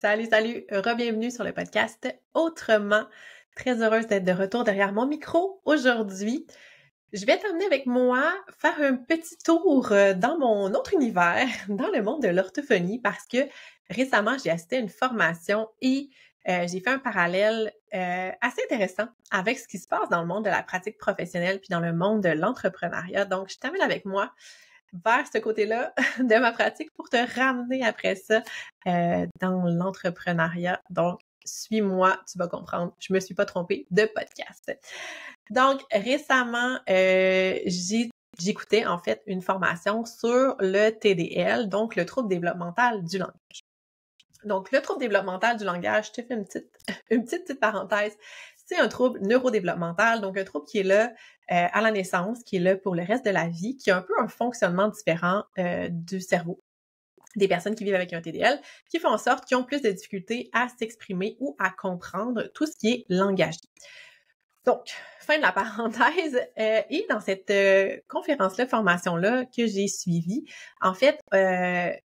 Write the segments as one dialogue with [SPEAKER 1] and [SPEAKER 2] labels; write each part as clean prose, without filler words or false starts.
[SPEAKER 1] Salut, salut! Re-bienvenue sur le podcast Autrement. Très heureuse d'être de retour derrière mon micro aujourd'hui. Je vais t'emmener avec moi faire un petit tour dans mon autre univers, dans le monde de l'orthophonie, parce que récemment, j'ai assisté à une formation et j'ai fait un parallèle assez intéressant avec ce qui se passe dans le monde de la pratique professionnelle puis dans le monde de l'entrepreneuriat. Donc, je t'amène avec moi vers ce côté-là de ma pratique pour te ramener après ça dans l'entrepreneuriat. Donc, suis-moi, tu vas comprendre. Je me suis pas trompée de podcast. Donc, récemment, j'écoutais en fait une formation sur le TDL, donc le trouble développemental du langage. Donc, le trouble développemental du langage, je te fais une petite parenthèse. C'est un trouble neurodéveloppemental, donc un trouble qui est là à la naissance, qui est là pour le reste de la vie, qui a un peu un fonctionnement différent du cerveau des personnes qui vivent avec un TDL, qui font en sorte qu'ils ont plus de difficultés à s'exprimer ou à comprendre tout ce qui est langage. Donc, fin de la parenthèse, et dans cette conférence-là, formation-là que j'ai suivie, en fait,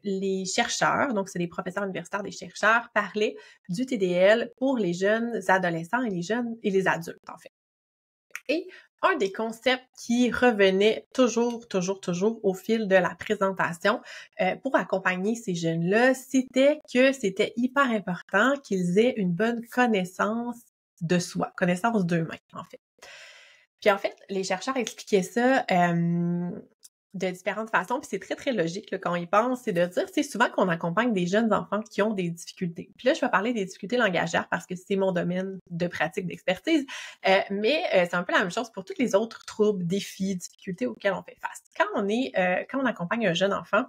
[SPEAKER 1] les chercheurs, donc c'est des professeurs universitaires, des chercheurs, parlaient du TDL pour les jeunes adolescents et les adultes, en fait. Et un des concepts qui revenait toujours au fil de la présentation pour accompagner ces jeunes-là, c'était que c'était hyper important qu'ils aient une bonne connaissance de soi, connaissance d'eux-mêmes, en fait. Puis en fait, les chercheurs expliquaient ça de différentes façons, puis c'est très, très logique là, quand on y pense, c'est de dire, c'est souvent qu'on accompagne des jeunes enfants qui ont des difficultés. Puis là, je vais parler des difficultés langagières parce que c'est mon domaine de pratique, d'expertise, mais c'est un peu la même chose pour tous les autres troubles, défis, difficultés auxquels on fait face. Quand on accompagne un jeune enfant,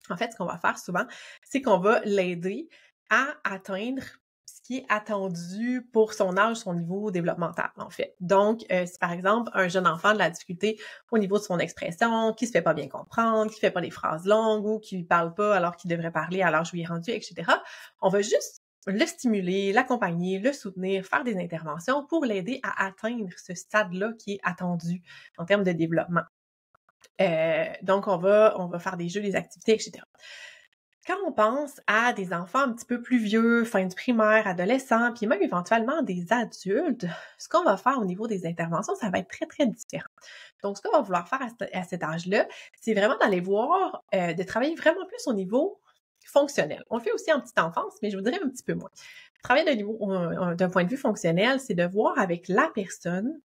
[SPEAKER 1] en fait, ce qu'on va faire souvent, c'est qu'on va l'aider à atteindre ce qui est attendu pour son âge, son niveau développemental, en fait. Donc, si par exemple, un jeune enfant a de la difficulté au niveau de son expression, qui se fait pas bien comprendre, qui fait pas des phrases longues ou qui parle pas alors qu'il devrait parler à l'âge où il est rendu, etc., on va juste le stimuler, l'accompagner, le soutenir, faire des interventions pour l'aider à atteindre ce stade-là qui est attendu en termes de développement. Donc, on va faire des jeux, des activités, etc. Quand on pense à des enfants un petit peu plus vieux, fin du primaire, adolescents, puis même éventuellement des adultes, ce qu'on va faire au niveau des interventions, ça va être très, très différent. Donc, ce qu'on va vouloir faire à cet âge-là, c'est vraiment d'aller voir, de travailler vraiment plus au niveau fonctionnel. On le fait aussi en petite enfance, mais je vous dirais un petit peu moins. Travailler d'un point de vue fonctionnel, c'est de voir avec la personne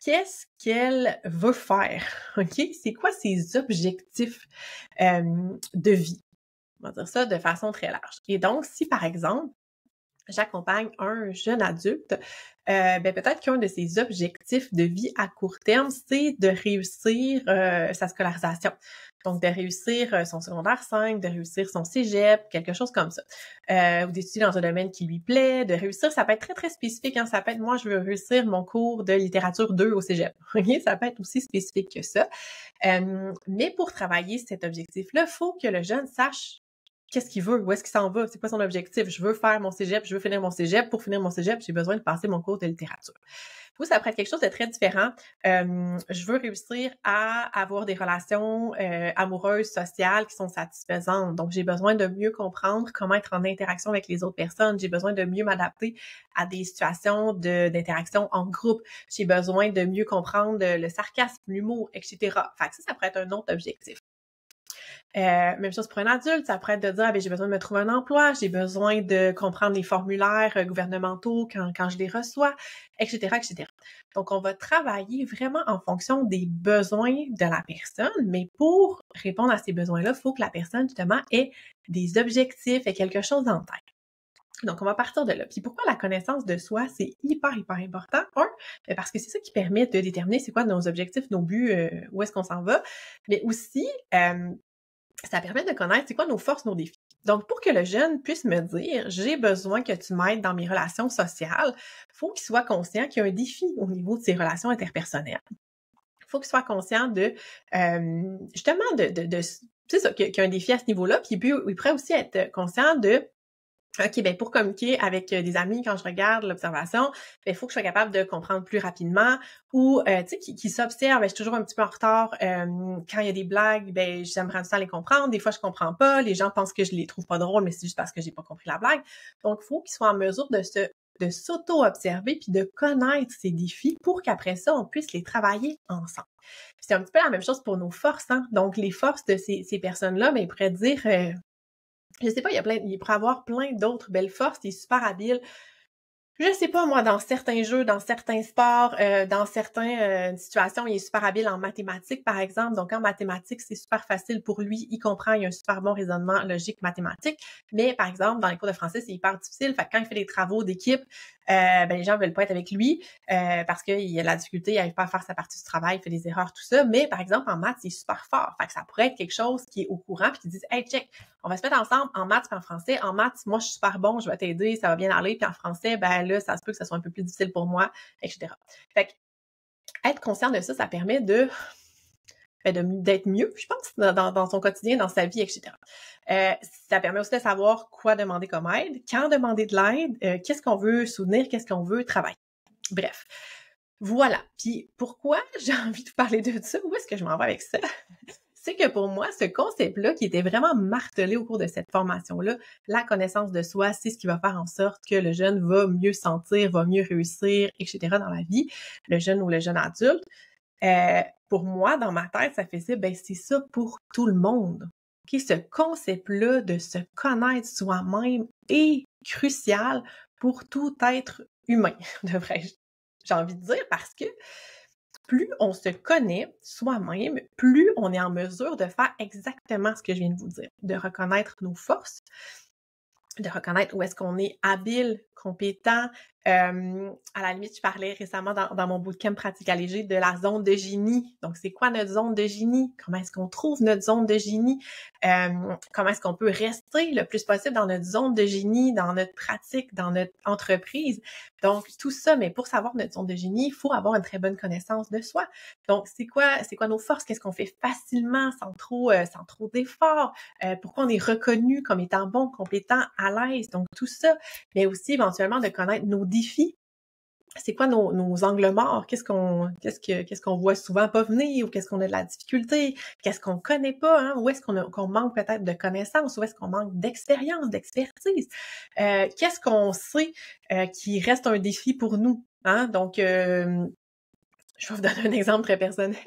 [SPEAKER 1] qu'est-ce qu'elle veut faire, OK? C'est quoi ses objectifs de vie? On va dire ça de façon très large. Et donc, si par exemple, j'accompagne un jeune adulte, peut-être qu'un de ses objectifs de vie à court terme, c'est de réussir sa scolarisation. Donc, de réussir son secondaire 5, de réussir son cégep, quelque chose comme ça. Ou d'étudier dans un domaine qui lui plaît, de réussir, ça peut être très, très spécifique. Hein? Ça peut être, moi, je veux réussir mon cours de littérature 2 au cégep. Okay? Ça peut être aussi spécifique que ça. Mais pour travailler cet objectif-là, il faut que le jeune sache qu'est-ce qu'il veut, où est-ce qu'il s'en va, c'est quoi son objectif. Je veux faire mon cégep, je veux finir mon cégep. Pour finir mon cégep, j'ai besoin de passer mon cours de littérature. Vous, ça pourrait être quelque chose de très différent. Je veux réussir à avoir des relations amoureuses, sociales qui sont satisfaisantes. Donc, j'ai besoin de mieux comprendre comment être en interaction avec les autres personnes. J'ai besoin de mieux m'adapter à des situations d'interaction en groupe. J'ai besoin de mieux comprendre le sarcasme, l'humour, etc. Fait que ça pourrait être un autre objectif. Même chose pour un adulte, ça pourrait être de dire j'ai besoin de me trouver un emploi, j'ai besoin de comprendre les formulaires gouvernementaux quand je les reçois, etc., etc. Donc, on va travailler vraiment en fonction des besoins de la personne, mais pour répondre à ces besoins-là, il faut que la personne, justement, ait des objectifs, ait quelque chose en tête. Donc, on va partir de là. Puis pourquoi la connaissance de soi, c'est hyper important? Parce que c'est ça qui permet de déterminer c'est quoi nos objectifs, nos buts, où est-ce qu'on s'en va, mais aussi ça permet de connaître c'est quoi nos forces, nos défis. Donc, pour que le jeune puisse me dire « j'ai besoin que tu m'aides dans mes relations sociales », il faut qu'il soit conscient qu'il y a un défi au niveau de ses relations interpersonnelles. Il faut qu'il soit conscient de, justement, c'est ça, qu'il y a un défi à ce niveau-là, puis il pourrait aussi être conscient de OK, ben pour communiquer avec des amis, quand je regarde l'observation, ben, il faut que je sois capable de comprendre plus rapidement ou, tu sais, qui s'observe, ben, je suis toujours un petit peu en retard. Quand il y a des blagues, ben, j'aime prendre du temps à les comprendre. Des fois, je comprends pas. Les gens pensent que je les trouve pas drôles, mais c'est juste parce que j'ai pas compris la blague. Donc, il faut qu'ils soient en mesure de s'auto-observer puis de connaître ces défis pour qu'après ça, on puisse les travailler ensemble. Puis c'est un petit peu la même chose pour nos forces, hein. Donc, les forces de ces personnes-là, ben, ils pourraient dire, je sais pas, il pourrait avoir plein d'autres belles forces, il est super habile. Je sais pas moi, dans certains jeux, dans certains sports, dans certaines situations, il est super habile en mathématiques, par exemple. Donc en mathématiques, c'est super facile pour lui, il comprend, il a un super bon raisonnement logique mathématique. Mais par exemple, dans les cours de français, c'est hyper difficile. Fait que quand il fait des travaux d'équipe, ben les gens veulent pas être avec lui parce qu'il a la difficulté, il arrive pas à faire sa partie du travail, il fait des erreurs, tout ça. Mais par exemple, en maths, il est super fort. Fait que ça pourrait être quelque chose qui est au courant puis qui dit hey, check, on va se mettre ensemble en maths et en français. En maths, moi, je suis super bon, je vais t'aider, ça va bien aller. Puis en français, ben là, ça se peut que ça soit un peu plus difficile pour moi, etc. Fait que être conscient de ça, ça permet d'être mieux, je pense, dans son quotidien, dans sa vie, etc. Ça permet aussi de savoir quoi demander comme aide, quand demander de l'aide, qu'est-ce qu'on veut soutenir, qu'est-ce qu'on veut travailler. Bref, voilà. Puis pourquoi j'ai envie de parler de ça? Où est-ce que je m'en vais avec ça? C'est que pour moi, ce concept-là, qui était vraiment martelé au cours de cette formation-là, la connaissance de soi, c'est ce qui va faire en sorte que le jeune va mieux sentir, va mieux réussir, etc. dans la vie, le jeune ou le jeune adulte. Pour moi, dans ma tête, ça faisait, ben c'est ça pour tout le monde. Okay? Ce concept-là de se connaître soi-même est crucial pour tout être humain, j'ai envie de dire, parce que plus on se connaît soi-même, plus on est en mesure de faire exactement ce que je viens de vous dire, de reconnaître nos forces, de reconnaître où est-ce qu'on est habile, compétent. À la limite, je parlais récemment dans mon bootcamp pratique allégé de la zone de génie. Donc, c'est quoi notre zone de génie? Comment est-ce qu'on trouve notre zone de génie? Comment est-ce qu'on peut rester le plus possible dans notre zone de génie, dans notre pratique, dans notre entreprise? Donc, tout ça, mais pour savoir notre zone de génie, il faut avoir une très bonne connaissance de soi. Donc, c'est quoi nos forces? Qu'est-ce qu'on fait facilement, sans trop d'efforts? Pourquoi on est reconnu comme étant bon, compétent, à l'aise? Donc, tout ça, mais aussi éventuellement de connaître nos défis. C'est quoi nos angles morts? Qu'est-ce qu'on voit souvent pas venir ou qu'est-ce qu'on a de la difficulté? Qu'est-ce qu'on connaît pas? Hein? Où est-ce qu'on manque peut-être de connaissances? Où est-ce qu'on manque d'expérience, d'expertise? Qu'est-ce qu'on sait qui reste un défi pour nous? Hein? Donc, je vais vous donner un exemple très personnel.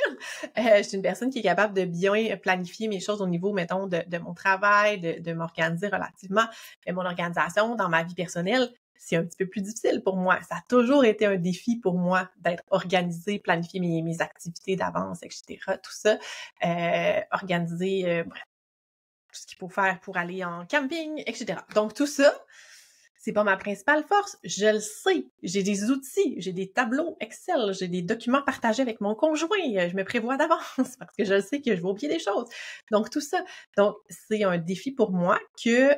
[SPEAKER 1] Je suis une personne qui est capable de bien planifier mes choses au niveau, mettons, de mon travail, de m'organiser relativement. Mais mon organisation dans ma vie personnelle, c'est un petit peu plus difficile pour moi. Ça a toujours été un défi pour moi d'être organisée, planifier mes activités d'avance, etc. Tout ça. Organiser, bref, tout ce qu'il faut faire pour aller en camping, etc. Donc, tout ça, c'est pas ma principale force, je le sais. J'ai des outils, j'ai des tableaux Excel, j'ai des documents partagés avec mon conjoint, je me prévois d'avance parce que je sais que je vais oublier des choses. Donc tout ça, donc c'est un défi pour moi que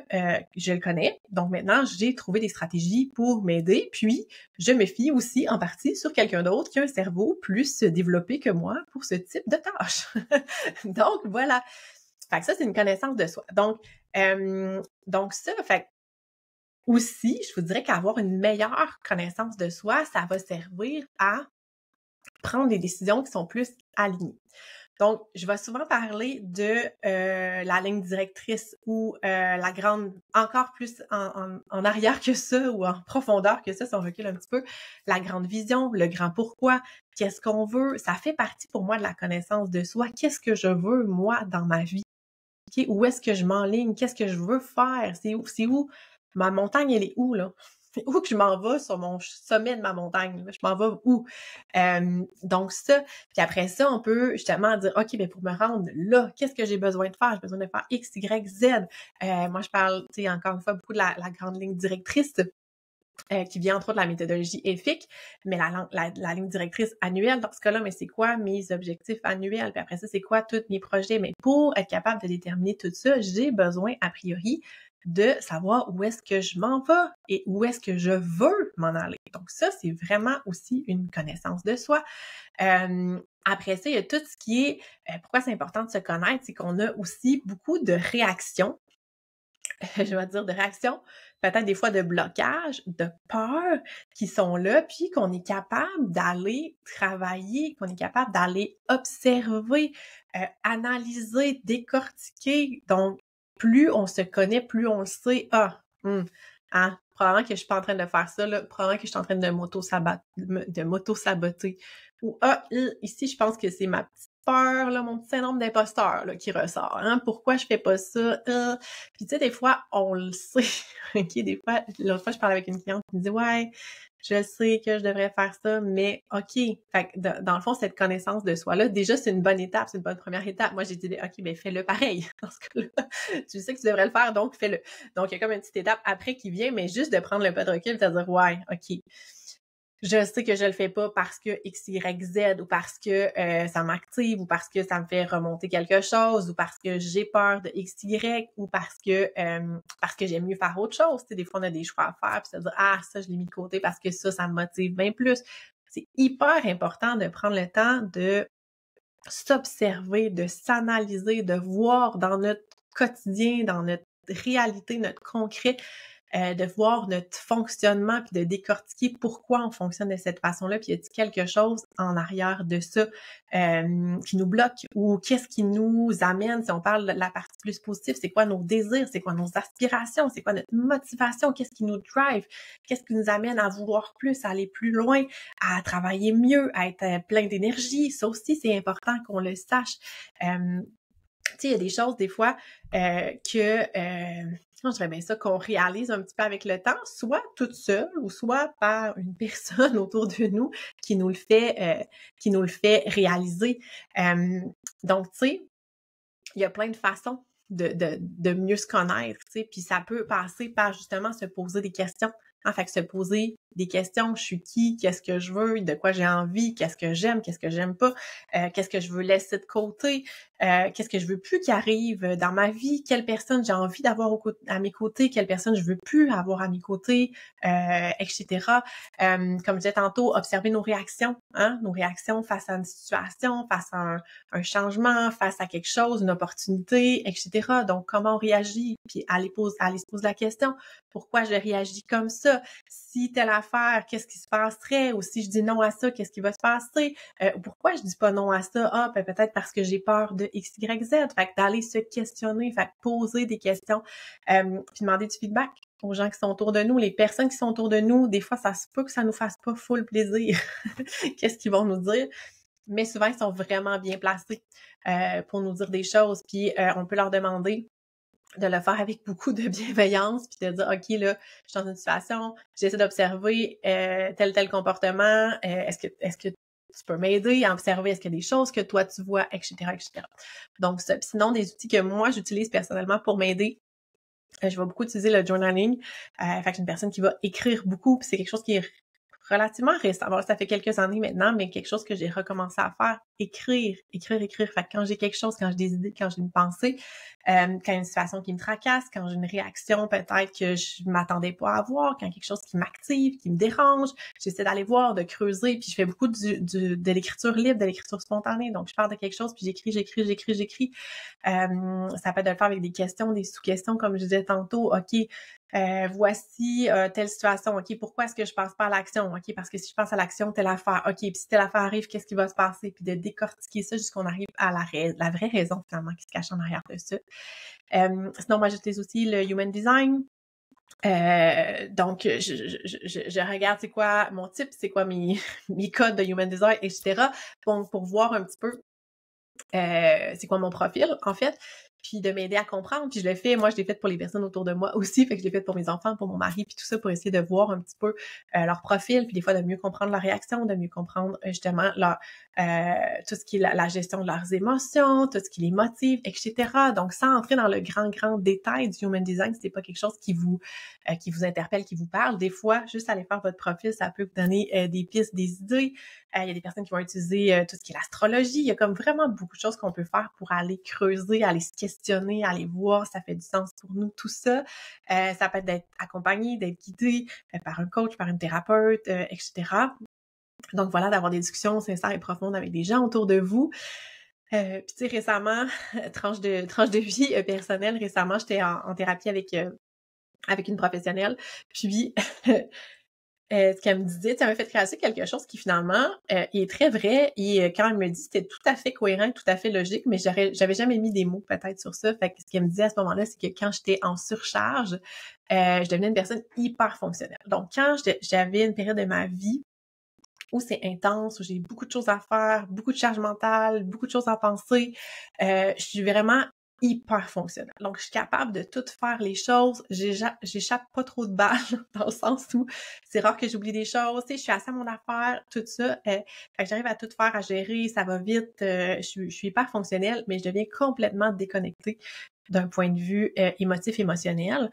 [SPEAKER 1] je le connais. Donc maintenant, j'ai trouvé des stratégies pour m'aider, puis je me fie aussi en partie sur quelqu'un d'autre qui a un cerveau plus développé que moi pour ce type de tâches. Donc voilà. Fait que ça, c'est une connaissance de soi. Donc ça, fait aussi, je vous dirais qu'avoir une meilleure connaissance de soi, ça va servir à prendre des décisions qui sont plus alignées. Donc, je vais souvent parler de la ligne directrice ou la grande, encore plus en arrière que ça ou en profondeur que ça, si on recule un petit peu, la grande vision, le grand pourquoi, qu'est-ce qu'on veut, ça fait partie pour moi de la connaissance de soi. Qu'est-ce que je veux, moi, dans ma vie? Okay? Où est-ce que je m'enligne? Qu'est-ce que je veux faire? C'est où? Ma montagne, elle est où, là? C'est où que je m'en vais sur mon sommet de ma montagne? Là? Je m'en vais où? Donc ça, puis après ça, on peut justement dire, OK, ben pour me rendre là, qu'est-ce que j'ai besoin de faire? J'ai besoin de faire X, Y, Z. Moi, je parle, tu sais, encore une fois, beaucoup de la grande ligne directrice. Qui vient entre autres de la méthodologie EFIC, mais la ligne directrice annuelle dans ce cas-là, mais c'est quoi mes objectifs annuels? Puis après ça, c'est quoi tous mes projets? Mais pour être capable de déterminer tout ça, j'ai besoin, a priori, de savoir où est-ce que je m'en vais et où est-ce que je veux m'en aller. Donc ça, c'est vraiment aussi une connaissance de soi. Après ça, il y a tout ce qui est... pourquoi c'est important de se connaître? C'est qu'on a aussi beaucoup de réactions je vais dire, de réactions, peut-être des fois de blocage, de peur qui sont là, puis qu'on est capable d'aller travailler, qu'on est capable d'aller observer, analyser, décortiquer. Donc, plus on se connaît, plus on le sait. Hein, probablement que je suis pas en train de faire ça, là. Probablement que je suis en train de m'auto-saboter. Ou, ici, je pense que c'est ma petite peur, là, mon petit syndrome d'imposteur, là, qui ressort. Hein? Pourquoi je fais pas ça? Puis tu sais, des fois, on le sait. OK, des fois, l'autre fois, je parlais avec une cliente qui me dit, ouais, je sais que je devrais faire ça, mais OK. Fait que dans le fond, cette connaissance de soi-là, déjà, c'est une bonne étape, c'est une bonne première étape. Moi, j'ai dit, OK, ben fais-le pareil. Dans ce cas-là, tu sais que tu devrais le faire, donc fais-le. Donc, il y a comme une petite étape après qui vient, mais juste de prendre le pas de recul, de dire, ouais, OK. Je sais que je le fais pas parce que X, Y, Z ou parce que ça m'active ou parce que ça me fait remonter quelque chose ou parce que j'ai peur de X, Y ou parce que j'aime mieux faire autre chose. Tu sais, des fois, on a des choix à faire puis se dire, ça, je l'ai mis de côté parce que ça me motive bien plus. C'est hyper important de prendre le temps de s'observer, de s'analyser, de voir dans notre quotidien, dans notre réalité, notre concret, de voir notre fonctionnement puis de décortiquer pourquoi on fonctionne de cette façon-là, puis y a-t-il quelque chose en arrière de ça qui nous bloque ou qu'est-ce qui nous amène, si on parle de la partie plus positive, c'est quoi nos désirs, c'est quoi nos aspirations, c'est quoi notre motivation, qu'est-ce qui nous drive, qu'est-ce qui nous amène à vouloir plus, à aller plus loin, à travailler mieux, à être plein d'énergie. Ça aussi, c'est important qu'on le sache. Tu sais, il y a des choses, des fois, je dirais bien ça, qu'on réalise un petit peu avec le temps, soit toute seule ou soit par une personne autour de nous qui nous le fait réaliser. Donc, tu sais, il y a plein de façons de mieux se connaître, tu sais, puis ça peut passer par justement se poser des questions. En fait, se poser des questions, je suis qui, qu'est-ce que je veux, de quoi j'ai envie, qu'est-ce que j'aime pas, qu'est-ce que je veux laisser de côté, qu'est-ce que je veux plus qui arrive dans ma vie, quelle personne j'ai envie d'avoir à mes côtés, quelle personne je veux plus avoir à mes côtés, etc. Comme je disais tantôt, observer nos réactions, hein, nos réactions face à une situation, face à un changement, face à quelque chose, une opportunité, etc. Donc, comment on réagit, puis aller se poser la question, pourquoi je réagis comme ça? Si telle affaire, qu'est-ce qui se passerait? Ou si je dis non à ça, qu'est-ce qui va se passer? Pourquoi je dis pas non à ça? Peut-être parce que j'ai peur de X, Y, Z. Fait que d'aller se questionner, fait que poser des questions, puis demander du feedback aux gens qui sont autour de nous, les personnes qui sont autour de nous. Des fois, ça se peut que ça nous fasse pas full plaisir. Qu'est-ce qu'ils vont nous dire? Mais souvent, ils sont vraiment bien placés pour nous dire des choses. Puis on peut leur demander de le faire avec beaucoup de bienveillance, puis de dire, OK, là, je suis dans une situation, j'essaie d'observer tel comportement, est-ce que tu peux m'aider à observer, est-ce qu'il y a des choses que toi tu vois, etc., etc. Donc, ça. Sinon, des outils que moi, j'utilise personnellement pour m'aider, je vais beaucoup utiliser le journaling. Fait que j'ai une personne qui va écrire beaucoup, puis c'est quelque chose qui est relativement récent. Bon, ça fait quelques années maintenant, mais quelque chose que j'ai recommencé à faire, écrire. Fait que quand j'ai quelque chose, quand j'ai des idées, quand j'ai une pensée, quand il y a une situation qui me tracasse, quand j'ai une réaction peut-être que je m'attendais pas à avoir, quand il y a quelque chose qui m'active, qui me dérange, j'essaie d'aller voir, de creuser, puis je fais beaucoup de l'écriture libre, de l'écriture spontanée. Donc, je parle de quelque chose, puis j'écris. Ça peut être de le faire avec des questions, des sous-questions, comme je disais tantôt. OK, voici telle situation. OK, pourquoi est-ce que je passe pas à l'action? OK, parce que si je passe à l'action, telle affaire. OK, puis si telle affaire arrive, qu'est-ce qui va se passer? Puis de décortiquer ça jusqu'on arrive à la vraie raison, finalement, qui se cache en arrière de ça. Sinon, moi, j'utilise aussi le Human Design. Donc, je regarde c'est quoi mon type, c'est quoi mes codes de Human Design, etc. Pour voir un petit peu c'est quoi mon profil, en fait, puis de m'aider à comprendre. Puis je le fais, moi, je l'ai fait pour les personnes autour de moi aussi, fait que je l'ai fait pour mes enfants, pour mon mari, puis tout ça, pour essayer de voir un petit peu leur profil, puis des fois de mieux comprendre leur réaction, de mieux comprendre justement tout ce qui est la gestion de leurs émotions, tout ce qui les motive, etc. Donc, sans entrer dans le grand détail du Human Design, c'est pas quelque chose qui vous interpelle, qui vous parle. Des fois, juste aller faire votre profil, ça peut vous donner des pistes, des idées. Il y a des personnes qui vont utiliser tout ce qui est l'astrologie. Il y a comme vraiment beaucoup de choses qu'on peut faire pour aller creuser, aller se questionner, aller voir si ça fait du sens pour nous, tout ça. Ça peut être d'être accompagné, d'être guidé par un coach, par une thérapeute, etc. Donc voilà, d'avoir des discussions sincères et profondes avec des gens autour de vous. Puis tu sais, récemment, tranche de vie, personnelle, récemment, j'étais en thérapie avec une professionnelle, puis ce qu'elle me disait, tu sais, elle m'a fait réaliser quelque chose qui finalement, est très vrai et quand elle me dit, c'était tout à fait cohérent, tout à fait logique, mais j'avais jamais mis des mots peut-être sur ça. Fait que ce qu'elle me disait à ce moment-là, c'est que quand j'étais en surcharge, je devenais une personne hyper fonctionnelle. Donc quand j'avais une période de ma vie où c'est intense, où j'ai beaucoup de choses à faire, beaucoup de charge mentale, beaucoup de choses à penser, je suis vraiment hyper fonctionnelle. Donc, je suis capable de tout faire les choses. J'échappe pas trop de balles dans le sens où c'est rare que j'oublie des choses. Tu sais, je suis assez à mon affaire, tout ça. Fait que j'arrive à tout faire, à gérer, ça va vite. Je suis hyper fonctionnelle, mais je deviens complètement déconnectée d'un point de vue émotif, émotionnel.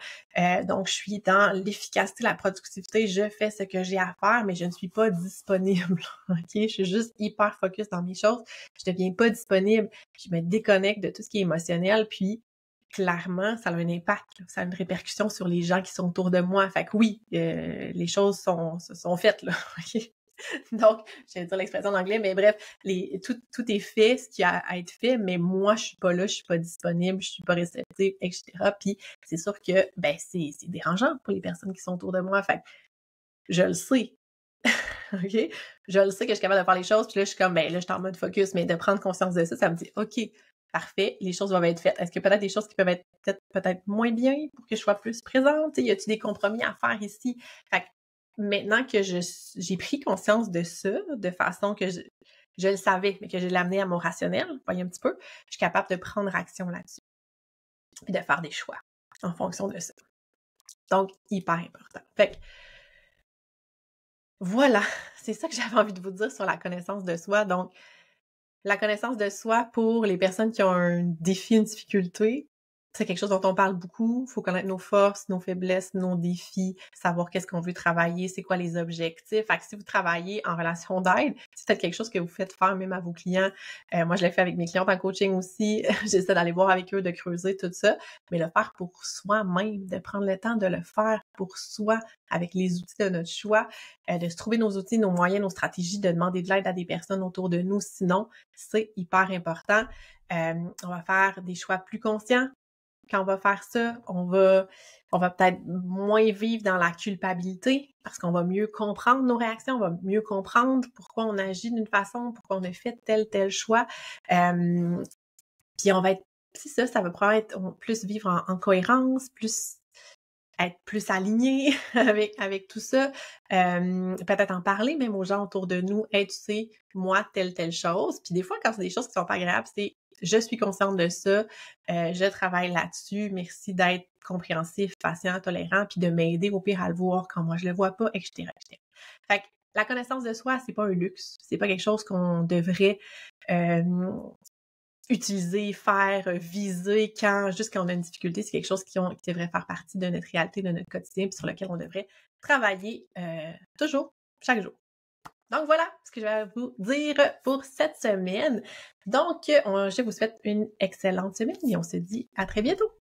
[SPEAKER 1] Donc, je suis dans l'efficacité, la productivité. Je fais ce que j'ai à faire, mais je ne suis pas disponible. OK? Je suis juste hyper focus dans mes choses. Je deviens pas disponible. Je me déconnecte de tout ce qui est émotionnel. Puis, clairement, ça a un impact. Ça a une répercussion sur les gens qui sont autour de moi. Fait que oui, les choses sont faites, là. OK? Donc, je vais dire l'expression en anglais, mais bref, tout est fait, ce qui a à être fait, mais moi, je suis pas là, je suis pas disponible, je suis pas réceptive, etc. Puis, c'est sûr que, ben, c'est dérangeant pour les personnes qui sont autour de moi. Fait que je le sais, OK? Je le sais que je suis capable de faire les choses, puis là, je suis comme, ben là, je suis en mode focus, mais de prendre conscience de ça, ça me dit, OK, parfait, les choses doivent être faites. Est-ce que peut-être des choses qui peuvent être faites peut-être moins bien pour que je sois plus présente? Tu sais, y a-t-il des compromis à faire ici? Fait que maintenant que j'ai pris conscience de ça, de façon que je le savais, mais que je l'ai amené à mon rationnel, voyez un petit peu, je suis capable de prendre action là-dessus, puis de faire des choix en fonction de ça. Donc, hyper important. Fait que, voilà, c'est ça que j'avais envie de vous dire sur la connaissance de soi. Donc, la connaissance de soi pour les personnes qui ont un défi, une difficulté, c'est quelque chose dont on parle beaucoup. Il faut connaître nos forces, nos faiblesses, nos défis, savoir qu'est-ce qu'on veut travailler, c'est quoi les objectifs. Fait que si vous travaillez en relation d'aide, c'est peut-être quelque chose que vous faites faire même à vos clients. Moi, je l'ai fait avec mes clientes en coaching aussi. J'essaie d'aller voir avec eux, de creuser tout ça. Mais le faire pour soi-même, de prendre le temps de le faire pour soi, avec les outils de notre choix, de se trouver nos outils, nos moyens, nos stratégies, de demander de l'aide à des personnes autour de nous. Sinon, c'est hyper important. On va faire des choix plus conscients. Quand on va faire ça, on va peut-être moins vivre dans la culpabilité parce qu'on va mieux comprendre nos réactions, on va mieux comprendre pourquoi on agit d'une façon, pourquoi on a fait tel choix. Puis on va être, c'est ça, ça va probablement être plus vivre en cohérence, plus être plus aligné avec tout ça, peut-être en parler même aux gens autour de nous. Hey, tu sais, moi, telle chose. Puis des fois, quand c'est des choses qui sont pas agréables, c'est je suis consciente de ça, je travaille là-dessus, merci d'être compréhensif, patient, tolérant, puis de m'aider au pire à le voir quand moi je le vois pas, etc., etc. Fait que la connaissance de soi, c'est pas un luxe, c'est pas quelque chose qu'on devrait utiliser, faire, viser juste quand on a une difficulté, c'est quelque chose qui devrait faire partie de notre réalité, de notre quotidien, puis sur lequel on devrait travailler toujours, chaque jour. Donc voilà ce que je vais vous dire pour cette semaine. Donc, je vous souhaite une excellente semaine et on se dit à très bientôt!